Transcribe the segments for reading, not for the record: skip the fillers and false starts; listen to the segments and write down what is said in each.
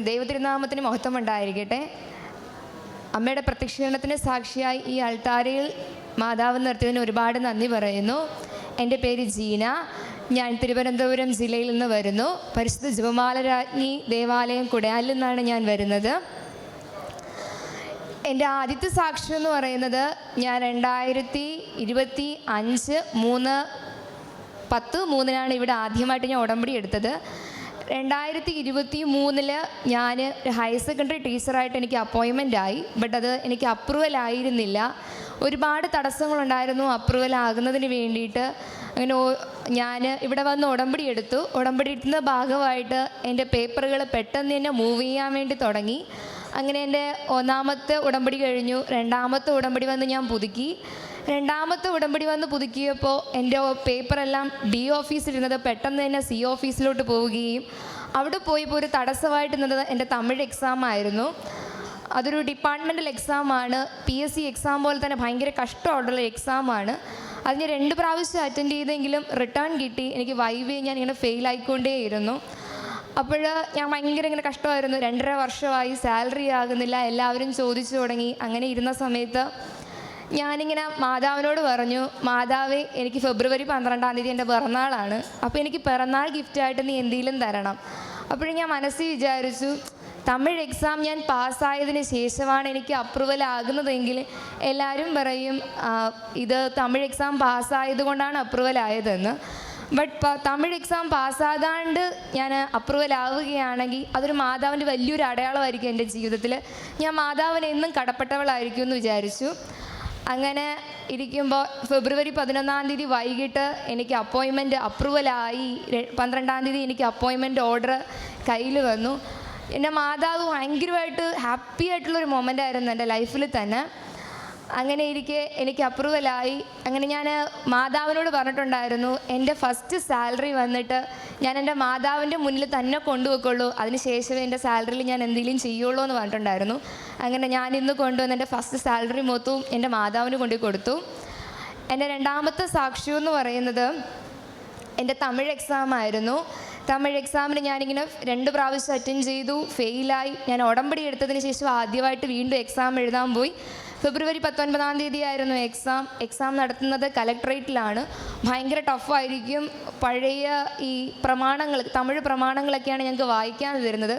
ദൈവതിരുനാമത്തിന് മഹത്വം ഉണ്ടായിരിക്കട്ടെ. അമ്മയുടെ പ്രത്യക്ഷീകരണത്തിന് സാക്ഷിയായി ഈ അൾത്താരയിൽ മാതാവ് നിർത്തിയതിന് ഒരുപാട് നന്ദി പറയുന്നു. എൻ്റെ പേര് ജീന. ഞാൻ തിരുവനന്തപുരം ജില്ലയിൽ നിന്ന് വരുന്നു. പരിശുദ്ധ ജപമാല രാജ്ഞി ദേവാലയം കുടയാലിൽ നിന്നാണ് ഞാൻ വരുന്നത്. എൻ്റെ ആദ്യത്തെ സാക്ഷ്യം എന്ന് പറയുന്നത് ഞാൻ 2025/3/10 ഇവിടെ ആദ്യമായിട്ട് ഞാൻ ഉടമ്പടി എടുത്തത്. 2023 ഞാൻ ഹയർ സെക്കൻഡറി ടീച്ചറായിട്ട് എനിക്ക് അപ്പോയിൻമെൻ്റ് ആയി. ബട്ട് അത് എനിക്ക് അപ്രൂവൽ ആയിരുന്നില്ല. ഒരുപാട് തടസ്സങ്ങളുണ്ടായിരുന്നു അപ്രൂവൽ ആകുന്നതിന് വേണ്ടിയിട്ട്. അങ്ങനെ ഞാൻ ഇവിടെ വന്ന് ഉടമ്പടി എടുത്തു. ഉടമ്പടി എടുക്കുന്ന ഭാഗമായിട്ട് എൻ്റെ പേപ്പറുകൾ പെട്ടെന്ന് തന്നെ മൂവ് ചെയ്യാൻ വേണ്ടി തുടങ്ങി. അങ്ങനെ എൻ്റെ ഒന്നാമത്തെ ഉടമ്പടി കഴിഞ്ഞു. രണ്ടാമത്തെ ഉടമ്പടി വന്ന് ഞാൻ പുതുക്കി. രണ്ടാമത്തെ ഉടമ്പടി വന്ന് പുതുക്കിയപ്പോൾ എൻ്റെ പേപ്പറെല്ലാം ഡി ഓഫീസിലിരുന്നത് പെട്ടെന്ന് തന്നെ സി ഓഫീസിലോട്ട് പോവുകയും അവിടെ പോയപ്പോൾ ഒരു തടസ്സമായിട്ട് നിന്നത് എൻ്റെ തമിഴ് എക്സാം ആയിരുന്നു. അതൊരു ഡിപ്പാർട്ട്മെൻ്റൽ എക്സാമാണ്. PSC എക്സാം പോലെ തന്നെ ഭയങ്കര കഷ്ടമുള്ള എക്സാമാണ്. അതിന് 2 പ്രാവശ്യം അറ്റൻഡ് ചെയ്തെങ്കിലും റിട്ടേൺ കിട്ടി. എനിക്ക് വൈവേ ഞാൻ ഇങ്ങനെ ഫെയിലായിക്കൊണ്ടേയിരുന്നു. അപ്പോൾ ഞാൻ ഭയങ്കര ഇങ്ങനെ കഷ്ടമായിരുന്നു. 2.5 വർഷമായി സാലറി ആകുന്നില്ല. എല്ലാവരും ചോദിച്ചു തുടങ്ങി. അങ്ങനെ ഇരുന്ന സമയത്ത് ഞാനിങ്ങനെ മാതാവിനോട് പറഞ്ഞു, മാതാവേ, എനിക്ക് ഫെബ്രുവരി 12 എൻ്റെ പിറന്നാളാണ്. അപ്പോൾ എനിക്ക് പിറന്നാൾ ഗിഫ്റ്റായിട്ട് നീ എന്തെങ്കിലും തരണം. അപ്പോഴും ഞാൻ മനസ്സിൽ വിചാരിച്ചു, തമിഴ് എക്സാം ഞാൻ പാസ്സായതിന് ശേഷമാണ് എനിക്ക് അപ്രൂവൽ ആകുന്നതെങ്കിൽ എല്ലാവരും പറയും ഇത് തമിഴ് എക്സാം പാസ്സായത് കൊണ്ടാണ് അപ്രൂവൽ ആയതെന്ന്. ബട്ട് തമിഴ് എക്സാം പാസ്സാകാണ്ട് ഞാൻ അപ്രൂവൽ ആവുകയാണെങ്കിൽ അതൊരു മാതാവിൻ്റെ വലിയൊരു അടയാളമായിരിക്കും എൻ്റെ ജീവിതത്തിൽ. ഞാൻ മാതാവിന് എന്നും കടപ്പെട്ടവളായിരിക്കും എന്ന് വിചാരിച്ചു. അങ്ങനെ ഇരിക്കുമ്പോൾ ഫെബ്രുവരി 11 വൈകിട്ട് എനിക്ക് അപ്പോയിൻമെൻറ്റ് അപ്രൂവലായി. 12 എനിക്ക് അപ്പോയിൻമെൻറ്റ് ഓർഡർ കയ്യിൽ വന്നു. എൻ്റെ മാതാവ് ഭയങ്കരമായിട്ട് ഹാപ്പി ആയിട്ടുള്ളൊരു മൊമെൻ്റ് ആയിരുന്നു എൻ്റെ ലൈഫിൽ തന്നെ. അങ്ങനെ എനിക്ക് അപ്രൂവലായി. അങ്ങനെ ഞാൻ മാതാവിനോട് പറഞ്ഞിട്ടുണ്ടായിരുന്നു, എൻ്റെ ഫസ്റ്റ് സാലറി വന്നിട്ട് ഞാൻ എൻ്റെ മാതാവിൻ്റെ മുന്നിൽ തന്നെ കൊണ്ടുവെക്കുള്ളൂ, അതിനുശേഷമേ എൻ്റെ സാലറിയിൽ ഞാൻ എന്തെങ്കിലും ചെയ്യുള്ളൂ എന്ന് പറഞ്ഞിട്ടുണ്ടായിരുന്നു. അങ്ങനെ ഞാൻ ഇന്ന് കൊണ്ടുവന്ന് എൻ്റെ ഫസ്റ്റ് സാലറി മൊത്തവും എൻ്റെ മാതാവിന് കൊണ്ടു കൊടുത്തു. എൻ്റെ രണ്ടാമത്തെ സാക്ഷ്യം എന്ന് പറയുന്നത് എൻ്റെ തമിഴ് എക്സാം ആയിരുന്നു. തമിഴ് എക്സാമിന് ഞാനിങ്ങനെ 2 പ്രാവശ്യം അറ്റൻഡ് ചെയ്തു, ഫെയിലായി. ഞാൻ ഉടമ്പടി എടുത്തതിന് ശേഷം ആദ്യമായിട്ട് വീണ്ടും എക്സാം എഴുതാൻ പോയി. ഫെബ്രുവരി 19 ആയിരുന്നു എക്സാം നടത്തുന്നത് കലക്ട്രേറ്റിലാണ്. ഭയങ്കര ടഫായിരിക്കും. പഴയ ഈ തമിഴ് പ്രമാണങ്ങളൊക്കെയാണ് ഞങ്ങൾക്ക് വായിക്കാൻ തരുന്നത്.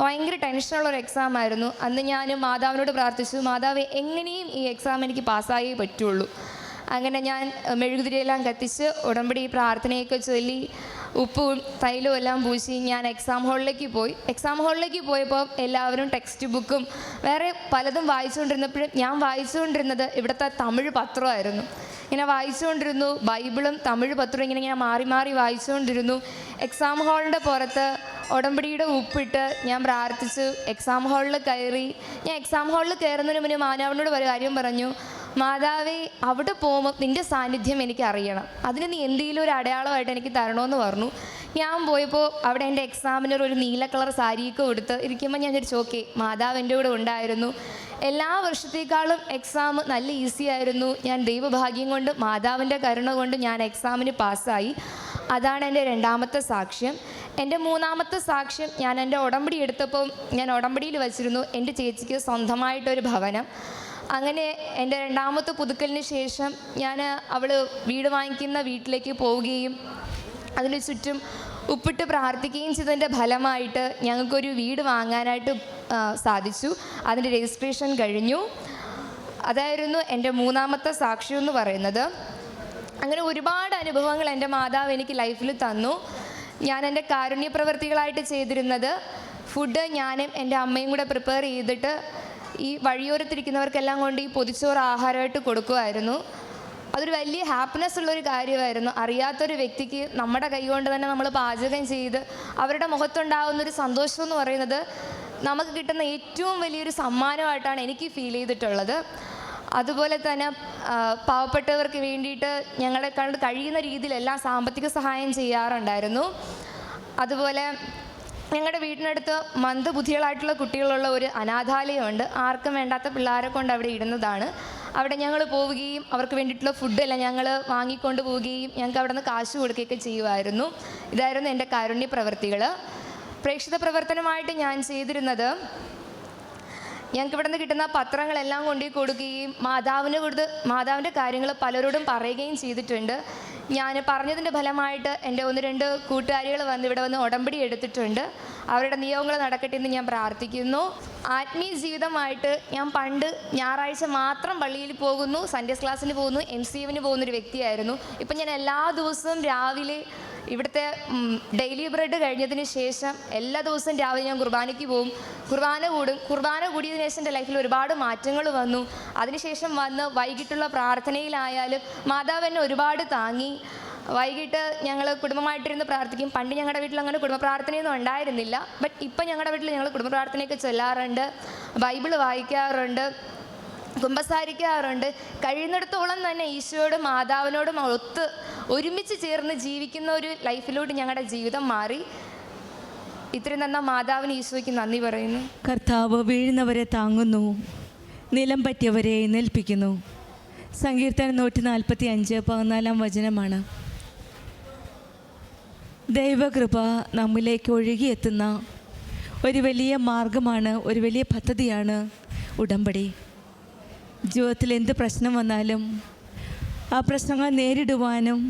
ഭയങ്കര ടെൻഷനുള്ളൊരു എക്സാം ആയിരുന്നു. അന്ന് ഞാൻ മാതാവിനോട് പ്രാർത്ഥിച്ചു, മാതാവേ, എങ്ങനെയും ഈ എക്സാം എനിക്ക് പാസ്സായേ പറ്റുള്ളൂ. അങ്ങനെ ഞാൻ മെഴുകുതിരിയെല്ലാം കത്തിച്ച് ഉടമ്പടി പ്രാർത്ഥനയൊക്കെ ചൊല്ലി ഉപ്പും തൈലവും എല്ലാം പൂശി ഞാൻ എക്സാം ഹാളിലേക്ക് പോയി. എക്സാം ഹാളിലേക്ക് പോയപ്പോൾ എല്ലാവരും ടെക്സ്റ്റ് ബുക്കും വേറെ പലതും വായിച്ചുകൊണ്ടിരുന്നപ്പോഴും ഞാൻ വായിച്ചുകൊണ്ടിരുന്നത് ഇവിടുത്തെ തമിഴ് പത്രമായിരുന്നു. ഇങ്ങനെ വായിച്ചുകൊണ്ടിരുന്നു. ബൈബിളും തമിഴ് പത്രവും ഇങ്ങനെ ഞാൻ മാറി മാറി വായിച്ചുകൊണ്ടിരുന്നു. എക്സാം ഹാളിൻ്റെ പുറത്ത് ഉടമ്പടിയുടെ ഉപ്പിട്ട് ഞാൻ പ്രാർത്ഥിച്ചു. എക്സാം ഹാളിൽ കയറി. ഞാൻ എക്സാം ഹാളിൽ കയറുന്നതിന് മുന്നേ മാതാവിനോട് ഒരു കാര്യം പറഞ്ഞു, മാതാവേ, അവിടെ പോകുമ്പോൾ നിൻ്റെ സാന്നിധ്യം എനിക്ക് അറിയണം, അതിന് നീ എന്തെങ്കിലും ഒരു അടയാളമായിട്ട് എനിക്ക് തരണമെന്ന് പറഞ്ഞു. ഞാൻ പോയപ്പോൾ അവിടെ എൻ്റെ എക്സാമിനർ ഒരു നീല കളർ സാരിയൊക്കെ കൊടുത്ത് ഇരിക്കുമ്പോൾ ഞാൻ വിചാരിച്ചു, ഓക്കെ, മാതാവ് എൻ്റെ കൂടെ ഉണ്ടായിരുന്നു. എല്ലാ വർഷത്തേക്കാളും എക്സാം നല്ല ഈസി ആയിരുന്നു. ഞാൻ ദൈവഭാഗ്യം കൊണ്ട് മാതാവിൻ്റെ കരുണ കൊണ്ട് ഞാൻ എക്സാമിന് പാസ്സായി. അതാണ് എൻ്റെ രണ്ടാമത്തെ സാക്ഷ്യം. എൻ്റെ മൂന്നാമത്തെ സാക്ഷ്യം, ഞാൻ എൻ്റെ ഉടമ്പടി എടുത്തപ്പോൾ ഞാൻ ഉടമ്പടിയിൽ വച്ചിരുന്നു എൻ്റെ ചേച്ചിക്ക് സ്വന്തമായിട്ടൊരു ഭവനം. അങ്ങനെ എൻ്റെ രണ്ടാമത്തെ പുതുക്കലിന് ശേഷം ഞാൻ അവൾ വീട് വാങ്ങിക്കുന്ന വീട്ടിലേക്ക് പോവുകയും അതിന് ചുറ്റും ഉപ്പിട്ട് പ്രാർത്ഥിക്കുകയും ചെയ്തതിൻ്റെ ഫലമായിട്ട് ഞങ്ങൾക്കൊരു വീട് വാങ്ങാനായിട്ട് സാധിച്ചു. അതിൻ്റെ രജിസ്ട്രേഷൻ കഴിഞ്ഞു. അതായിരുന്നു എൻ്റെ മൂന്നാമത്തെ സാക്ഷ്യം എന്ന് പറയുന്നത്. അങ്ങനെ ഒരുപാട് അനുഭവങ്ങൾ എൻ്റെ മാതാവ് എനിക്ക് ലൈഫിൽ തന്നു. ഞാൻ എൻ്റെ കാരുണ്യ പ്രവർത്തികളായിട്ട് ചെയ്തിരുന്നത് ഫുഡ് ഞാനും എൻ്റെ അമ്മയും കൂടെ പ്രിപ്പയർ ചെയ്തിട്ട് ഈ വഴിയോരത്തിരിക്കുന്നവർക്കെല്ലാം കൊണ്ട് ഈ പൊതിച്ചോറ് ആഹാരമായിട്ട് കൊടുക്കുമായിരുന്നു. അതൊരു വലിയ ഹാപ്പിനെസ് ഉള്ളൊരു കാര്യമായിരുന്നു. അറിയാത്തൊരു വ്യക്തിക്ക് നമ്മുടെ കൈ കൊണ്ട് തന്നെ നമ്മൾ പാചകം ചെയ്ത് അവരുടെ മുഖത്തുണ്ടാകുന്നൊരു സന്തോഷം എന്ന് പറയുന്നത് നമുക്ക് കിട്ടുന്ന ഏറ്റവും വലിയൊരു സമ്മാനമായിട്ടാണ് എനിക്ക് ഫീൽ ചെയ്തിട്ടുള്ളത്. അതുപോലെ തന്നെ പാവപ്പെട്ടവർക്ക് വേണ്ടിയിട്ട് ഞങ്ങളെ കണ്ട് കഴിയുന്ന രീതിയിലെല്ലാം സാമ്പത്തിക സഹായം ചെയ്യാറുണ്ടായിരുന്നു. അതുപോലെ ഞങ്ങളുടെ വീടിനടുത്ത് മന്ദബുദ്ധികളായിട്ടുള്ള കുട്ടികളുള്ള ഒരു അനാഥാലയമുണ്ട്. ആർക്കും വേണ്ടാത്ത പിള്ളേരെ കൊണ്ട് അവിടെ ഇടുന്നതാണ്. അവിടെ ഞങ്ങൾ പോവുകയും അവർക്ക് വേണ്ടിയിട്ടുള്ള ഫുഡെല്ലാം ഞങ്ങൾ വാങ്ങിക്കൊണ്ട് പോവുകയും ഞങ്ങൾക്ക് അവിടെ നിന്ന് കാശ് കൊടുക്കുകയൊക്കെ ചെയ്യുമായിരുന്നു. ഇതായിരുന്നു എൻ്റെ കാരുണ്യ പ്രവൃത്തികൾ. പ്രേക്ഷിത പ്രവർത്തനമായിട്ട് ഞാൻ ചെയ്തിരുന്നത്, ഞങ്ങൾക്ക് ഇവിടെ നിന്ന് കിട്ടുന്ന പത്രങ്ങളെല്ലാം കൊണ്ടുപോയി കൊടുക്കുകയും മാതാവിൻ്റെ കാര്യങ്ങൾ പലരോടും പറയുകയും ചെയ്തിട്ടുണ്ട്. ഞാൻ പറഞ്ഞതിൻ്റെ ഫലമായിട്ട് എൻ്റെ 1-2 കൂട്ടുകാരികൾ ഇവിടെ വന്ന് ഉടമ്പടി എടുത്തിട്ടുണ്ട്. അവരുടെ നിയോഗങ്ങൾ നടക്കട്ടെ എന്ന് ഞാൻ പ്രാർത്ഥിക്കുന്നു. ആത്മീയ ജീവിതമായിട്ട് ഞാൻ പണ്ട് ഞായറാഴ്ച മാത്രം പള്ളിയിൽ പോകുന്നു, സൺഡേസ് ക്ലാസ്സിന് പോകുന്നു, MCMന് പോകുന്നൊരു വ്യക്തിയായിരുന്നു. ഇപ്പം ഞാൻ എല്ലാ ദിവസവും രാവിലെ ഇവിടുത്തെ ഡെയിലി ബ്രെഡ് കഴിഞ്ഞതിന് ശേഷം എല്ലാ ദിവസവും രാവിലെ ഞാൻ കുർബാനയ്ക്ക് പോകും, കുർബാന കൂടിയതിനു ശേഷം എൻ്റെ ലൈഫിൽ ഒരുപാട് മാറ്റങ്ങൾ വന്നു. അതിനുശേഷം വന്ന് വൈകിട്ടുള്ള പ്രാർത്ഥനയിലായാലും മാതാവ് എന്നെ ഒരുപാട് താങ്ങി. വൈകിട്ട് ഞങ്ങൾ കുടുംബമായിട്ടിരുന്ന് പ്രാർത്ഥിക്കും. പണ്ട് ഞങ്ങളുടെ വീട്ടിൽ അങ്ങനെ കുടുംബ പ്രാർത്ഥനയൊന്നും ഉണ്ടായിരുന്നില്ല. ബട്ട് ഇപ്പം ഞങ്ങളുടെ വീട്ടിൽ ഞങ്ങൾ കുടുംബ പ്രാർത്ഥനയൊക്കെ ചൊല്ലാറുണ്ട്, ബൈബിള് വായിക്കാറുണ്ട്, കുമ്പസാരിക്കാറുണ്ട്. കഴിയുന്നിടത്തോളം തന്നെ ഈശോയോടും മാതാവിനോടും ഒരുമിച്ച് ചേർന്ന് ജീവിക്കുന്ന ഒരു ലൈഫിലോട്ട് ഞങ്ങളുടെ ജീവിതം മാറി. ഇത്രയും തന്ന മാതാവിന് ഈശോയ്ക്ക് നന്ദി പറയുന്നു. കർത്താവ് വീഴുന്നവരെ താങ്ങുന്നു, നിലം പറ്റിയവരെ എഴുന്നേൽപ്പിക്കുന്നു. സങ്കീർത്തനം 145:14 വചനമാണ്. ദൈവകൃപ നമ്മിലേക്ക് ഒഴുകിയെത്തുന്ന ഒരു വലിയ മാർഗമാണ്, ഒരു വലിയ പദ്ധതിയാണ് ഉടമ്പടി. ജീവിതത്തിൽ എന്ത് പ്രശ്നം വന്നാലും ആ പ്രശ്നങ്ങൾ നേരിടുവാനും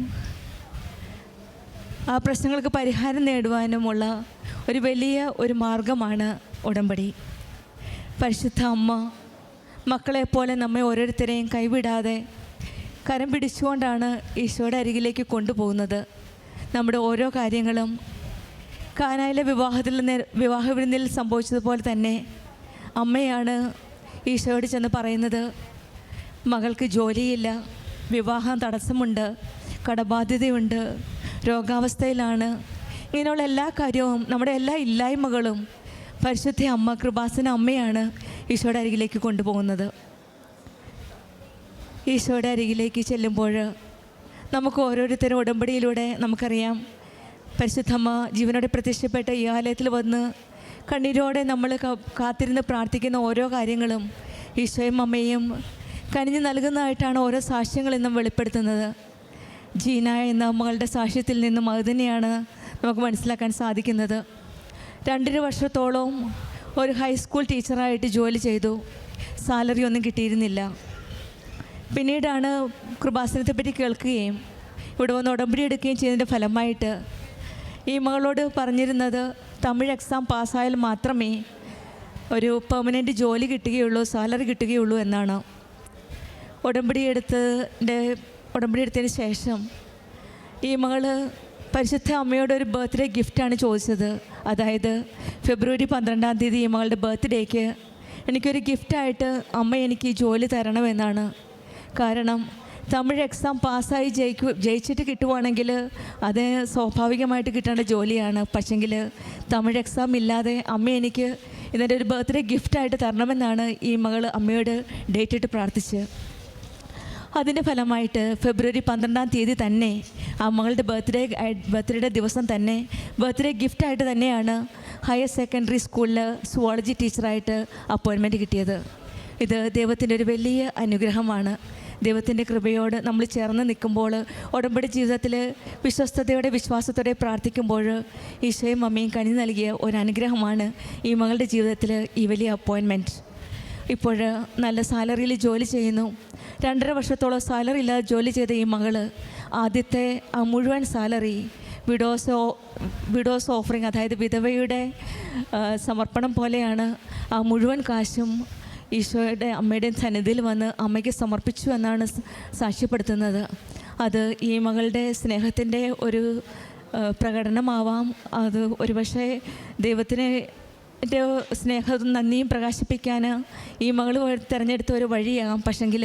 ആ പ്രശ്നങ്ങൾക്ക് പരിഹാരം നേടുവാനുമുള്ള ഒരു വലിയ മാർഗമാണ് ഉടമ്പടി. പരിശുദ്ധ അമ്മ മക്കളെപ്പോലെ നമ്മെ ഓരോരുത്തരെയും കൈവിടാതെ കരം പിടിച്ചുകൊണ്ടാണ് ഈശോയുടെ അരികിലേക്ക് കൊണ്ടുപോകുന്നത്. നമ്മുടെ ഓരോ കാര്യങ്ങളും കാനായിലെ വിവാഹ വിരുന്നിൽ സംഭവിച്ചതുപോലെ തന്നെ അമ്മയാണ് ഈശോയോട് ചെന്ന് പറയുന്നത്, മകൾക്ക് ജോലിയില്ല, വിവാഹം തടസ്സമുണ്ട്, കടബാധ്യതയുണ്ട്, രോഗാവസ്ഥയിലാണ്. ഇങ്ങനെയുള്ള എല്ലാ കാര്യവും, നമ്മുടെ എല്ലാ ഇല്ലായ്മകളും പരിശുദ്ധ അമ്മ, കൃപാസന അമ്മയാണ് ഈശോയുടെ അരികിലേക്ക് കൊണ്ടുപോകുന്നത്. ഈശോയുടെ അരികിലേക്ക് ചെല്ലുമ്പോൾ നമുക്ക് ഓരോരുത്തരും ഉടമ്പടിയിലൂടെ നമുക്കറിയാം, പരിശുദ്ധമ്മ ജീവനോടെ പ്രത്യക്ഷപ്പെട്ട ഈ ആലയത്തിൽ വന്ന് കണ്ണീരോടെ നമ്മൾ കാത്തിരുന്ന് പ്രാർത്ഥിക്കുന്ന ഓരോ കാര്യങ്ങളും ഈശോയും അമ്മയും കനിഞ്ഞ് നൽകുന്നതായിട്ടാണ് ഓരോ സാക്ഷ്യങ്ങൾ ഇന്നും വെളിപ്പെടുത്തുന്നത്. ജീന എന്ന മകളുടെ സാക്ഷ്യത്തിൽ നിന്നും അത് തന്നെയാണ് നമുക്ക് മനസ്സിലാക്കാൻ സാധിക്കുന്നത്. 2.5 വർഷത്തോളം ഒരു ഹൈസ്കൂൾ ടീച്ചറായിട്ട് ജോലി ചെയ്തു. സാലറി ഒന്നും കിട്ടിയിരുന്നില്ല. പിന്നീടാണ് കൃപാസനത്തെപ്പറ്റി കേൾക്കുകയും ഇവിടെ വന്ന് ഉടമ്പടി എടുക്കുകയും ചെയ്തതിൻ്റെ ഫലമായിട്ട് ഈ മകളോട് പറഞ്ഞിരുന്നത്, തമിഴ് എക്സാം പാസ്സായാൽ മാത്രമേ ഒരു പെർമനൻറ്റ് ജോലി കിട്ടുകയുള്ളൂ, സാലറി കിട്ടുകയുള്ളൂ എന്നാണ്. ഉടമ്പടി എടുത്തതിന് ശേഷം ഈ മകൾ പരിശുദ്ധ അമ്മയോട് ഒരു ബർത്ത്ഡേ ഗിഫ്റ്റാണ് ചോദിച്ചത്. അതായത് ഫെബ്രുവരി 12-ാം തീയതി ഈ മകളുടെ ബർത്ത്ഡേക്ക് എനിക്കൊരു ഗിഫ്റ്റായിട്ട് അമ്മ എനിക്ക് ജോലി തരണമെന്നാണ്. കാരണം തമിഴ് എക്സാം പാസ്സായി ജയിച്ചിട്ട് കിട്ടുവാണെങ്കിൽ അത് സ്വാഭാവികമായിട്ട് കിട്ടേണ്ട ജോലിയാണ്. പക്ഷെങ്കിൽ തമിഴ് എക്സാം ഇല്ലാതെ അമ്മ എനിക്ക് ഇതിൻ്റെ ഒരു ബർത്ത്ഡേ ഗിഫ്റ്റായിട്ട് തരണമെന്നാണ് ഈ മകൾ അമ്മയോട് ഡേറ്റ് ഇട്ട് പ്രാർത്ഥിച്ച്. അതിൻ്റെ ഫലമായിട്ട് ഫെബ്രുവരി 12-ാം തീയതി തന്നെ ആ മകളുടെ ബർത്ത്ഡേ ദിവസം തന്നെ ബർത്ത്ഡേ ഗിഫ്റ്റായിട്ട് തന്നെയാണ് ഹയർ സെക്കൻഡറി സ്കൂളിൽ സുവോളജി ടീച്ചറായിട്ട് അപ്പോയിൻമെൻറ്റ് കിട്ടിയത്. ഇത് ദൈവത്തിൻ്റെ ഒരു വലിയ അനുഗ്രഹമാണ്. ദൈവത്തിൻ്റെ കൃപയോട് നമ്മൾ ചേർന്ന് നിൽക്കുമ്പോൾ, ഉടമ്പടി ജീവിതത്തിൽ വിശ്വസ്തയോടെ വിശ്വാസത്തോടെ പ്രാർത്ഥിക്കുമ്പോൾ ഈശോയും അമ്മയും കനി നൽകിയ ഒരു അനുഗ്രഹമാണ് ഈ മകളുടെ ജീവിതത്തിൽ ഈ വലിയ അപ്പോയിൻമെൻറ്റ്. ഇപ്പോൾ നല്ല സാലറിയിൽ ജോലി ചെയ്യുന്നു. 2.5 വർഷത്തോളം സാലറി ഇല്ലാതെ ജോലി ചെയ്ത ഈ മകൾ ആദ്യത്തെ ആ മുഴുവൻ സാലറി വിഡോസ് ഓഫറിങ്, അതായത് വിധവയുടെ സമർപ്പണം പോലെയാണ് ആ മുഴുവൻ കാശും ഈശോയുടെ അമ്മയുടെയും സന്നിധിയിൽ വന്ന് അമ്മയ്ക്ക് സമർപ്പിച്ചു എന്നാണ് സാക്ഷ്യപ്പെടുത്തുന്നത്. അത് ഈ മകളുടെ സ്നേഹത്തിൻ്റെ ഒരു പ്രകടനമാവാം. അത് ഒരുപക്ഷെ ദൈവത്തിന് സ്നേഹവും നന്ദിയും പ്രകാശിപ്പിക്കാൻ ഈ മകൾ തിരഞ്ഞെടുത്ത ഒരു വഴിയാകാം. പക്ഷെങ്കിൽ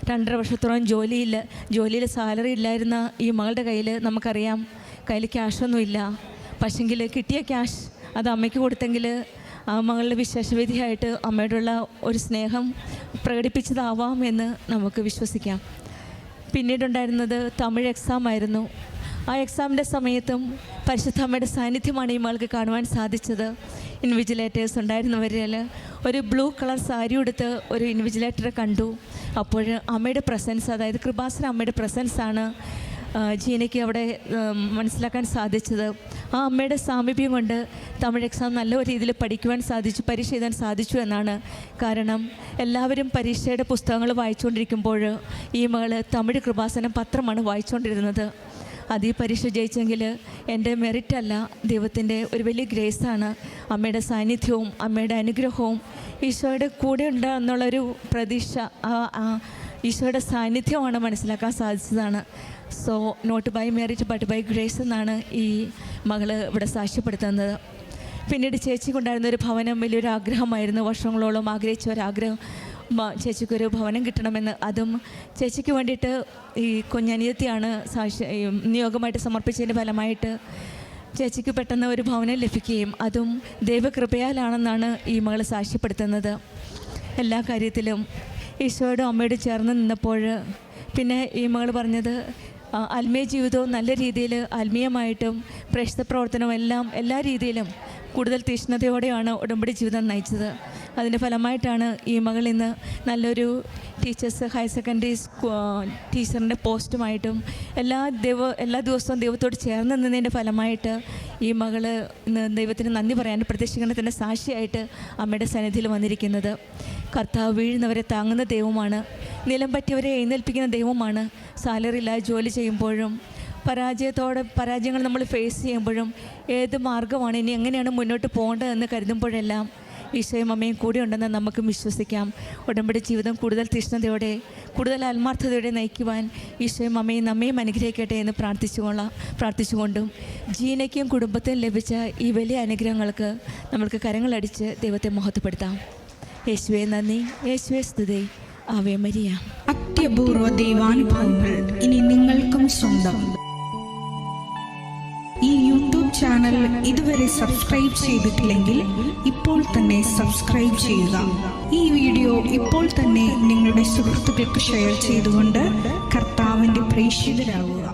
2.5 വർഷത്തോളം ജോലിയിൽ സാലറി ഇല്ലായിരുന്ന ഈ മകളുടെ കയ്യിൽ നമുക്കറിയാം, കയ്യിൽ ക്യാഷൊന്നുമില്ല. പക്ഷെങ്കിൽ കിട്ടിയ ക്യാഷ് അത് അമ്മയ്ക്ക് കൊടുത്തെങ്കിൽ ആ മകളുടെ വിശേഷവിധിയായിട്ട് അമ്മയോടുള്ള ഒരു സ്നേഹം പ്രകടിപ്പിച്ചതാവാം എന്ന് നമുക്ക് വിശ്വസിക്കാം. പിന്നീടുണ്ടായിരുന്നത് തമിഴ് എക്സാം ആയിരുന്നു. ആ എക്സാമിൻ്റെ സമയത്തും പരിശുദ്ധ അമ്മയുടെ സാന്നിധ്യമാണ് ഈ മകൾക്ക് കാണുവാൻ സാധിച്ചത്. ഇൻവിജിലേറ്റേഴ്സ് ഉണ്ടായിരുന്നവരിൽ ഒരു ബ്ലൂ കളർ സാരി ഉടുത്ത് ഒരു ഇൻവിജിലേറ്ററെ കണ്ടു. അപ്പോൾ അമ്മയുടെ പ്രസൻസ്, അതായത് കൃപാസന അമ്മയുടെ പ്രസൻസാണ് ജീനയ്ക്ക് അവിടെ മനസ്സിലാക്കാൻ സാധിച്ചത്. ആ അമ്മയുടെ സാമീപ്യം കൊണ്ട് തമിഴ് എക്സാം നല്ല രീതിയിൽ പഠിക്കുവാൻ സാധിച്ചു, പരീക്ഷ എഴുതാൻ സാധിച്ചു എന്നാണ്. കാരണം എല്ലാവരും പരീക്ഷയുടെ പുസ്തകങ്ങൾ വായിച്ചുകൊണ്ടിരിക്കുമ്പോൾ ഈ മകൾ തമിഴ് കൃപാസനം പത്രമാണ് വായിച്ചുകൊണ്ടിരുന്നത്. അത് ഈ പരീക്ഷ ജയിച്ചെങ്കിൽ എൻ്റെ മെറിറ്റല്ല, ദൈവത്തിൻ്റെ ഒരു വലിയ ഗ്രേസാണ്. അമ്മയുടെ സാന്നിധ്യവും അമ്മയുടെ അനുഗ്രഹവും ഈശോയുടെ കൂടെ ഉണ്ട് എന്നുള്ളൊരു പ്രതീക്ഷ, ഈശോയുടെ സാന്നിധ്യമാണ് മനസ്സിലാക്കാൻ സാധിച്ചതാണ്. So not by merit but by grace എന്നാണ് ഈ മകൾ ഇവിടെ സാക്ഷ്യപ്പെടുത്തുന്നത്. പിന്നീട് ചേച്ചിക്കുണ്ടായിരുന്ന ഒരു ഭവനം വലിയൊരു ആഗ്രഹമായിരുന്നു, വർഷങ്ങളോളം ആഗ്രഹിച്ച ഒരാഗ്രഹം. ചേച്ചിക്കൊരു ഭവനം കിട്ടണമെന്ന്. അതും ചേച്ചിക്ക് വേണ്ടിയിട്ട് ഈ കുഞ്ഞനിയത്തിയാണ് നിയോഗമായിട്ട് സമർപ്പിച്ചതിൻ്റെ ഫലമായിട്ട് ചേച്ചിക്ക് പെട്ടെന്ന് ഒരു ഭവനം ലഭിക്കുകയും അതും ദൈവകൃപയാലാണെന്നാണ് ഈ മകൾ സാക്ഷ്യപ്പെടുത്തുന്നത്. എല്ലാ കാര്യത്തിലും ഈശോയോടും അമ്മയോടും ചേർന്ന് നിന്നപ്പോൾ പിന്നെ ഈ മകൾ പറഞ്ഞത് ആത്മീയ ജീവിതവും നല്ല രീതിയിൽ ആത്മീയമായിട്ടും പ്രേക്ഷിത പ്രവർത്തനവും എല്ലാം എല്ലാ രീതിയിലും കൂടുതൽ തീക്ഷ്ണതയോടെയാണ് ഉടമ്പടി ജീവിതം നയിച്ചത്. അതിൻ്റെ ഫലമായിട്ടാണ് ഈ മകൾ ഇന്ന് നല്ലൊരു ടീച്ചേഴ്സ് ഹയർ സെക്കൻഡറി ടീച്ചറിൻ്റെ പോസ്റ്റുമായിട്ടും എല്ലാ ദിവസവും ദൈവത്തോട് ചേർന്ന് നിന്നതിൻ്റെ ഫലമായിട്ട് ഈ മകൾ ഇന്ന് ദൈവത്തിന് നന്ദി പറയാൻ പ്രത്യക്ഷീകരണത്തിൻ്റെ സാക്ഷിയായിട്ട് അമ്മയുടെ സന്നിധിയിൽ വന്നിരിക്കുന്നത്. കർത്താവ് വീഴുന്നവരെ താങ്ങുന്ന ദൈവമാണ്, നിലം പറ്റിയവരെ എഴുന്നേൽപ്പിക്കുന്ന ദൈവമാണ്. സാലറി ഇല്ലാതെ ജോലി ചെയ്യുമ്പോഴും പരാജയങ്ങൾ നമ്മൾ ഫേസ് ചെയ്യുമ്പോഴും ഏത് മാർഗ്ഗമാണ് ഇനി എങ്ങനെയാണ് മുന്നോട്ട് പോകേണ്ടതെന്ന് കരുതുമ്പോഴെല്ലാം ഈശോയും അമ്മയും കൂടെ ഉണ്ടെന്ന് നമുക്ക് വിശ്വസിക്കാം. ഉടമ്പടി ജീവിതം കൂടുതൽ തീക്ഷ്ണതയോടെ കൂടുതൽ ആത്മാർത്ഥതയോടെ നയിക്കുവാൻ ഈശോയും അമ്മയും നമ്മയും അനുഗ്രഹിക്കട്ടെ എന്ന് പ്രാർത്ഥിച്ചുകൊണ്ടും ജീനയ്ക്കും കുടുംബത്തിനും ലഭിച്ച ഈ വലിയ അനുഗ്രഹങ്ങൾക്ക് നമ്മൾക്ക് കരങ്ങളടിച്ച് ദൈവത്തെ മഹത്വപ്പെടുത്താം. യേശുവേ നന്ദി, യേശുവേ സ്തുതി, ആവേ മരിയ. അത്യപൂർവ ദൈവാനുഭവങ്ങൾ ഇനി നിങ്ങൾക്കും സ്വന്തം. ഈ യൂട്യൂബ് ചാനൽ ഇതുവരെ സബ്സ്ക്രൈബ് ചെയ്തിട്ടില്ലെങ്കിൽ ഇപ്പോൾ തന്നെ സബ്സ്ക്രൈബ് ചെയ്യുക. ഈ വീഡിയോ ഇപ്പോൾ തന്നെ നിങ്ങളുടെ സുഹൃത്തുക്കൾക്ക് ഷെയർ ചെയ്തുകൊണ്ട് കർത്താവിൻ്റെ പ്രേക്ഷിതരാകുക.